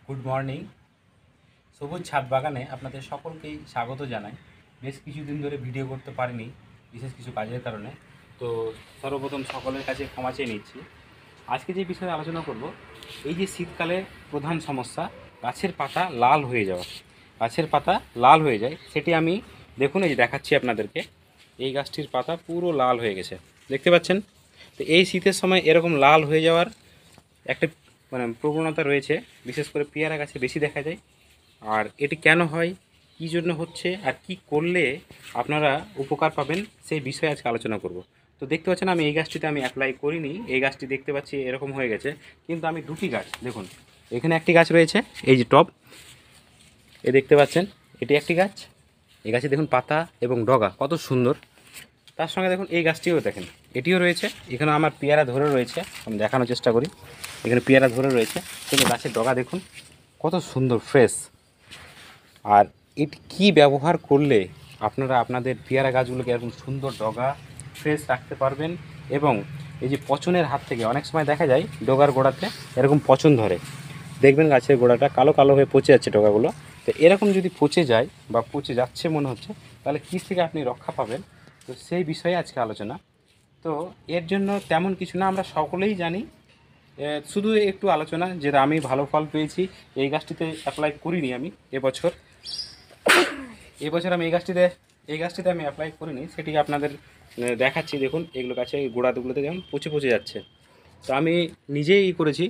Good morning. সবুজ ছাদ বাগানে আপনাদের সকলকেই স্বাগত জানাই। বেশ কিছুদিন ধরে ভিডিও করতে পারিনি বিশেষ কিছু কাজের কারণে। তো সর্বপ্রথম সকলের কাছে ক্ষমা চেয়ে নিচ্ছি। আজকে যে বিষয়ে আলোচনা করব, এই যে শীতকালে প্রধান সমস্যা গাছের পাতা লাল হয়ে যাওয়া। গাছের পাতা লাল হয়ে যায়, সেটি আমি দেখুন এই যে দেখাচ্ছি আপনাদেরকে। এই গাছটির পাতা পুরো লাল হয়ে গেছে, দেখতে পাচ্ছেন? তো এই শীতের সময় এরকম লাল হয়ে যাওয়ার একটা প্রবণতা রয়েছে, বিশেষ করে পেয়ারা গাছে বেশি দেখা যায়। আর এটি কেন হয়, কী জন্য হচ্ছে, আর কি করলে আপনারা উপকার পাবেন, সেই বিষয়ে আজকে আলোচনা করব। তো দেখতে পাচ্ছেন আমি এই গাছটিতে আমি অ্যাপ্লাই করিনি, এই গাছটি দেখতে পাচ্ছি এরকম হয়ে গেছে। কিন্তু আমি দুটি গাছ দেখুন, এখানে একটি গাছ রয়েছে, এই যে টব এ দেখতে পাচ্ছেন, এটি একটি গাছ। এই গাছে দেখুন পাতা এবং ডগা কত সুন্দর। তার সঙ্গে দেখুন এই গাছটিও দেখেন, এটিও রয়েছে। এখানে আমার পেয়ারা ধরে রয়েছে, আমি দেখানোর চেষ্টা করি। এখানে পেয়ারা ধরে রয়েছে, কিন্তু গাছের ডগা দেখুন কত সুন্দর ফ্রেশ। আর এটি কী ব্যবহার করলে আপনারা আপনাদের পেয়ারা গাছগুলোকে এরকম সুন্দর ডগা ফ্রেশ রাখতে পারবেন। এবং এই যে পচনের হাত থেকে অনেক সময় দেখা যায় ডগার গোড়াতে এরকম পচন ধরে, দেখবেন গাছের গোড়াটা কালো কালো হয়ে পচে যাচ্ছে ডগাগুলো। তো এরকম যদি পচে যায় বা পচে যাচ্ছে মনে হচ্ছে, তাহলে কী থেকে আপনি রক্ষা পাবেন, তো সেই বিষয়ে আজকে আলোচনা। তো এর জন্য তেমন কিছু না, আমরা সকলেই জানি। শুধু একটু আলোচনা, যেটা আমি ভালো ফল পেয়েছি এই গাছটিতে অ্যাপ্লাই করিনি আমি এবছর। এবছর আমি এই গাছটিতে আমি অ্যাপ্লাই করিনি, সেটি আপনাদের দেখাচ্ছি। দেখুন এগুলো গাছে গোড়াগুলোতে যেমন পচে পচে যাচ্ছে। তো আমি নিজেই করেছি,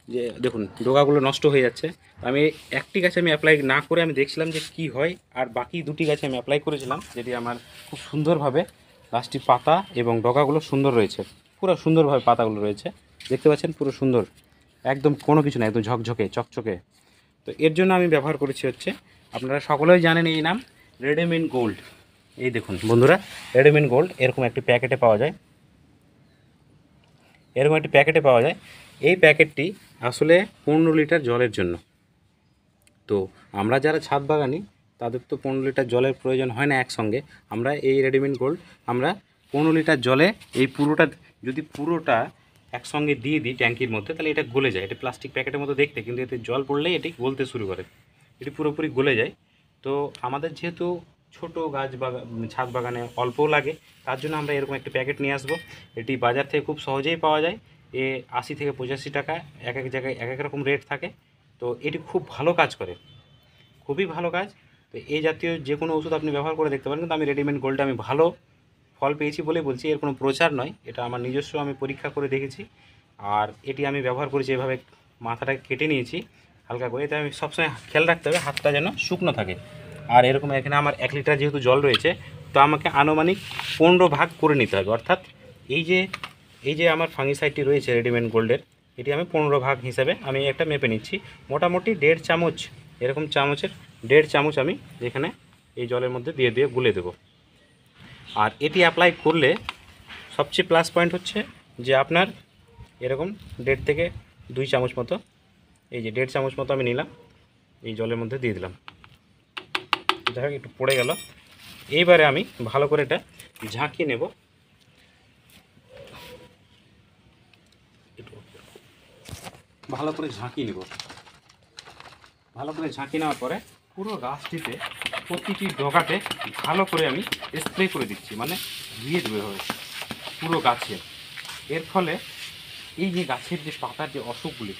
যে দেখুন ডগাগুলো নষ্ট হয়ে যাচ্ছে। আমি একটি গাছে আমি অ্যাপ্লাই না করে আমি দেখছিলাম যে কি হয়, আর বাকি দুটি গাছে আমি অ্যাপ্লাই করেছিলাম, যেটি আমার খুব সুন্দরভাবে গাছটির পাতা এবং ডগাগুলো সুন্দর রয়েছে। পুরো সুন্দরভাবে পাতাগুলো রয়েছে, দেখতে পাচ্ছেন, পুরো সুন্দর, একদম কোনো কিছু না, একদম ঝকঝকে চকচকে। তো এর জন্য আমি ব্যবহার করেছি হচ্ছে, আপনারা সকলেই জানেন এই নাম, রেডেমিন গোল্ড। এই দেখুন বন্ধুরা, রেডেমিন গোল্ড এরকম একটি প্যাকেটে পাওয়া যায়, এরকম একটি প্যাকেটে পাওয়া যায়। এই প্যাকেটটি আসলে 15 লিটার জলের জন্য। তো আমরা যারা ছাদ বাগানি, তাদের তো 15 লিটার জলের প্রয়োজন হয় না একসঙ্গে। আমরা এই রেডিমেড গোল্ড আমরা 15 লিটার জলে এই পুরোটা, যদি পুরোটা একসঙ্গে দিয়ে দিই ট্যাঙ্কির মধ্যে, তাহলে এটা গলে যায়। এটা প্লাস্টিক প্যাকেটের মতো দেখতে, কিন্তু এতে জল পড়লেই এটি গলতে শুরু করে, এটি পুরোপুরি গলে যায়। তো আমাদের যেহেতু ছোট গাছ বাগান, ছাদ বাগানে অল্প লাগে, তার জন্য আমরা এরকম একটা প্যাকেট নিয়ে আসবো। এটি বাজার থেকে খুব সহজেই পাওয়া যায়। 80 থেকে 85 টাকা, এক এক জায়গায় এক এক রকম রেট থাকে। তো এটি খুব ভালো কাজ করে, খুবই ভালো কাজ। তো এই জাতীয় যে কোনো ওষুধ আপনি ব্যবহার করে দেখতে পারেন, কিন্তু আমি রেডিমেড গোল্ডে আমি ভালো ফল পেয়েছি বলে বলছি, এর কোনো প্রচার নয়, এটা আমার নিজস্ব, আমি পরীক্ষা করে দেখেছি। আর এটি আমি ব্যবহার করেছি, এভাবে মাথাটাকে কেটে নিয়েছি হালকা করে। এতে আমি সবসময় খেয়াল রাখতে হবে হাতটা যেন শুকনো থাকে। আর এরকম এখানে আমার 1 লিটার যেহেতু জল রয়েছে, তো আমাকে আনুমানিক 15 ভাগ করে নিতে হবে। অর্থাৎ এই যে এই যে আমার ফাঙ্গিসাইডটি রয়েছে রেডিমেড গোল্ডের, এটি আমি 15 ভাগ হিসাবে আমি একটা মেপে নিচ্ছি। মোটামুটি 1.5 চামচ, এরকম চামচের 1.5 চামচ আমি এখানে এই জলের মধ্যে দিয়ে দিয়ে গুলে দেবো। আর এটি অ্যাপ্লাই করলে সবচেয়ে প্লাস পয়েন্ট হচ্ছে যে আপনার এরকম 1.5 থেকে 2 চামচ মতো, এই যে 1.5 চামচ মতো আমি নিলাম, এই জলের মধ্যে দিয়ে দিলাম। দেখা একটু পড়ে গেল। এইবারে আমি ভালো করে এটা ঝাঁকিয়ে নেব। একটু ভালো করে ঝাঁকিয়ে নেব। ভালো করে ঝাঁকিয়ে নেওয়ার পরে পুরো গাছটিতে, প্রতিটি ডগাতে ভালো করে আমি স্প্রে করে দিচ্ছি, মানে ধুয়ে দেবে হবে পুরো গাছে। এর ফলে এই যে গাছের যে পাতার যে অসুখগুলি,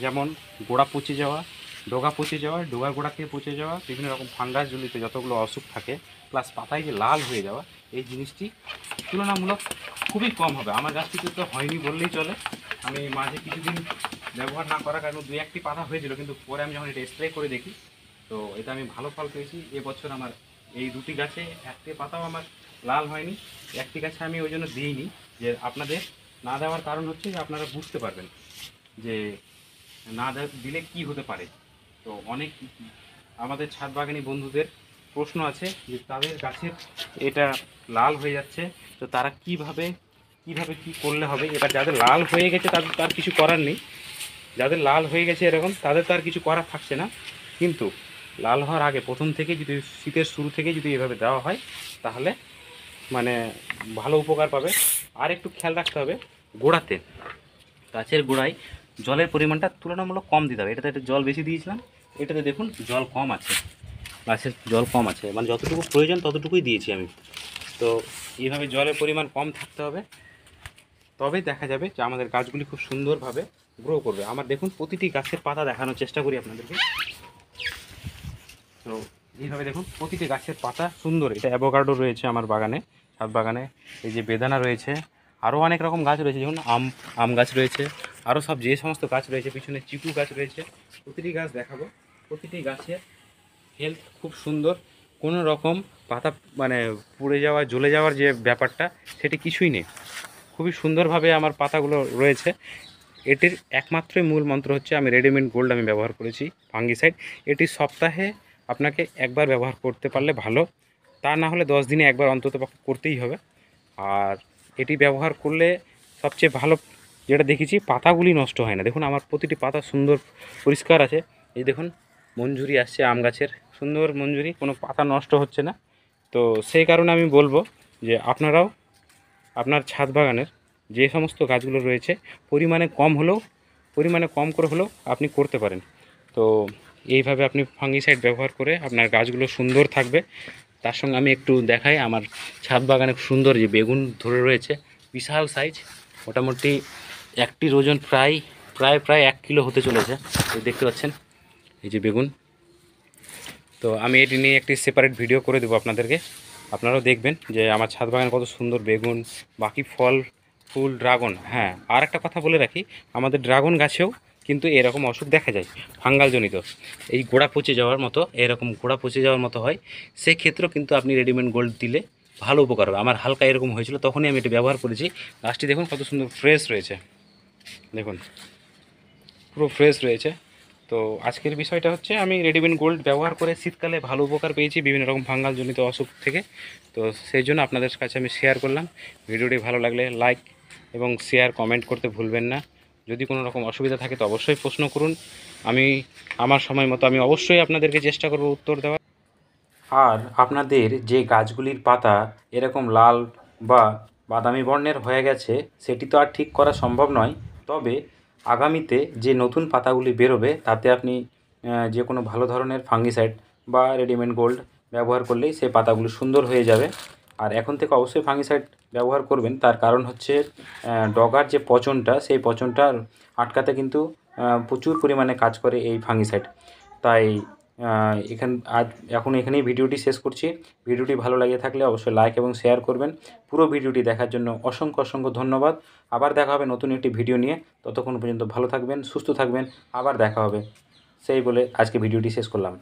যেমন গোড়া পচে যাওয়া, ডগা পচে যাওয়া, ডগার গোড়া থেকে পচে যাওয়া, বিভিন্ন রকম ফাঙ্গাস জনিত যতগুলো অসুখ থাকে, প্লাস পাতায় যে লাল হয়ে যাওয়া, এই জিনিসটি তুলনামূলক খুবই কম হবে। আমার গাছটিতে তো হয়নি বললেই চলে। আমি মাঝে কিছুদিন ব্যবহার না করার কারণে 2-1টি পাতা হয়েছিল, কিন্তু পরে আমি যখন এটা স্প্রে করে দেখি, তো এটা আমি ভালো ফল পেয়েছি। এবছর আমার এই দুটি গাছে একটি পাতাও আমার লাল হয়নি। একটি গাছে আমি ওই জন্য দিইনি, যে আপনাদের না দেওয়ার কারণ হচ্ছে যে আপনারা বুঝতে পারবেন যে না দিলে কি হতে পারে। তো অনেক আমাদের ছাদ বাগানি বন্ধুদের প্রশ্ন আছে যে তাদের গাছের এটা লাল হয়ে যাচ্ছে, তো তারা কিভাবে কি করলে হবে। এবার যাদের লাল হয়ে গেছে তাদের তার কিছু করার নেই, যাদের লাল হয়ে গেছে এরকম, তাদের তো আর কিছু করার থাকছে না। কিন্তু লাল হওয়ার আগে প্রথম থেকে যদি, শীতের শুরু থেকে যদি এভাবে দেওয়া হয়, তাহলে মানে ভালো উপকার পাবে। আর একটু খেয়াল রাখতে হবে গোড়াতে, গাছের গোড়ায় জলের পরিমাণটা তুলনামূলক কম দিতে হবে। এটাতে একটু জল বেশি দিয়েছিলাম, এটাতে দেখুন জল কম আছে, গাছের জল কম আছে, মানে যতটুকু প্রয়োজন ততটুকুই দিয়েছি আমি। তো এইভাবে জলের পরিমাণ কম থাকতে হবে, তবেই দেখা যাবে যে আমাদের গাছগুলি খুব সুন্দরভাবে গ্রো করবে। আমার দেখুন প্রতিটি গাছের পাতা দেখানোর চেষ্টা করি আপনাদেরকে। তো এইভাবে দেখুন প্রতিটি গাছের পাতা সুন্দর। এটা অ্যাভোকাডো রয়েছে আমার বাগানে, ছাদ বাগানে। এই যে বেদানা রয়েছে, আরও অনেক রকম গাছ রয়েছে, যেমন আম গাছ রয়েছে, আরও সব যে সমস্ত গাছ রয়েছে, পিছনে চিকু গাছ রয়েছে। প্রতিটি গাছ দেখাবো। প্রতিটি গাছের হেলথ খুব সুন্দর, কোনো রকম পাতা মানে পুড়ে যাওয়া জ্বলে যাওয়ার যে ব্যাপারটা সেটি কিছুই নেই। খুবই সুন্দরভাবে আমার পাতাগুলো রয়েছে। এটির একমাত্রই মূল মন্ত্র হচ্ছে আমি রেডিমেড গোল্ড আমি ব্যবহার করেছি ফাঙ্গিসাইড। এটি সপ্তাহে আপনাকে একবার ব্যবহার করতে পারলে ভালো, তা না হলে 10 দিনে একবার অন্তত করতেই হবে। আর এটি ব্যবহার করলে সবচেয়ে ভালো যেটা দেখেছি, পাতাগুলি নষ্ট হয় না। দেখুন আমার প্রতিটি পাতা সুন্দর পরিষ্কার আছে। এই দেখুন মঞ্জুরি আসছে আম গাছের, সুন্দর মঞ্জুরি, কোনো পাতা নষ্ট হচ্ছে না। তো সেই কারণে আমি বলবো যে আপনারাও আপনার ছাদ বাগানের যে সমস্ত গাছগুলো রয়েছে পরিমাণে কম করে হলেও আপনি করতে পারেন। তো এইভাবে আপনি ফাঙ্গিসাইড ব্যবহার করে আপনার গাছগুলো সুন্দর থাকবে। তার সঙ্গে আমি একটু দেখাই, আমার ছাদ বাগানে সুন্দর যে বেগুন ধরে রয়েছে, বিশাল সাইজ, মোটামুটি একটির ওজন প্রায় 1 কিলো হতে চলেছে। এই দেখতে পাচ্ছেন এই যে বেগুন। তো আমি এটি নিয়ে একটি সেপারেট ভিডিও করে দেবো আপনাদেরকে, আপনারাও দেখবেন যে আমার ছাদ বাগানে কত সুন্দর বেগুন, বাকি ফল ফুল ড্রাগন। হ্যাঁ, আর একটা কথা বলে রাখি, আমাদের ড্রাগন গাছেও কিন্তু এরকম অসুখ দেখা যায় ফাঙ্গালজনিত, এই গোড়া পচে যাওয়ার মতো, এরকম গোড়া পচে যাওয়ার মতো হয়। সেক্ষেত্রেও কিন্তু আপনি রেডিমেড গোল্ড দিলে ভালো উপকার হবে। আমার হালকা এরকম হয়েছিল, তখনই আমি এটা ব্যবহার করেছি। গাছটি দেখুন কত সুন্দর ফ্রেশ রয়েছে, দেখুন পুরো ফ্রেশ রয়েছে। তো আজকের বিষয়টা হচ্ছে আমি রেডিমেড গোল্ড ব্যবহার করে শীতকালে ভালো উপকার পেয়েছি বিভিন্ন রকম ফাঙ্গালজনিত অসুখ থেকে। তো সেই জন্য আপনাদের কাছে আমি শেয়ার করলাম। ভিডিওটি ভালো লাগলে লাইক এবং শেয়ার কমেন্ট করতে ভুলবেন না। যদি কোনো রকম অসুবিধা থাকে তো অবশ্যই প্রশ্ন করুন, আমি আমার সময় মতো আমি অবশ্যই আপনাদেরকে চেষ্টা করব উত্তর দেওয়ার। আর আপনাদের যে গাছগুলির পাতা এরকম লাল বা বাদামি বর্ণের হয়ে গেছে, সেটি তো আর ঠিক করা সম্ভব নয়। তবে আগামীতে যে নতুন পাতাগুলি বেরোবে তাতে আপনি যে কোনো ভালো ধরনের ফাঙ্গিসাইড বা রেডিমেড গোল্ড ব্যবহার করলেই সেই পাতাগুলো সুন্দর হয়ে যাবে। আর এখন থেকে অবশ্যই ফাঙ্গিসাইড ব্যবহার করবেন, তার কারণ হচ্ছে ডগার যে পচনটা, সেই পচনটা আটকাতে কিন্তু প্রচুর পরিমাণে কাজ করে এই ফাঙ্গিসাইড। তাই এখন এখানেই ভিডিওটি শেষ করছি। ভিডিওটি ভালো লাগে থাকলে অবশ্যই লাইক এবং শেয়ার করবেন। পুরো ভিডিওটি দেখার জন্য অসংখ্য ধন্যবাদ। আবার দেখা হবে নতুন একটি ভিডিও নিয়ে। ততক্ষণ পর্যন্ত ভালো থাকবেন, সুস্থ থাকবেন, আবার দেখা হবে। সেই বলে আজকে ভিডিওটি শেষ করলাম।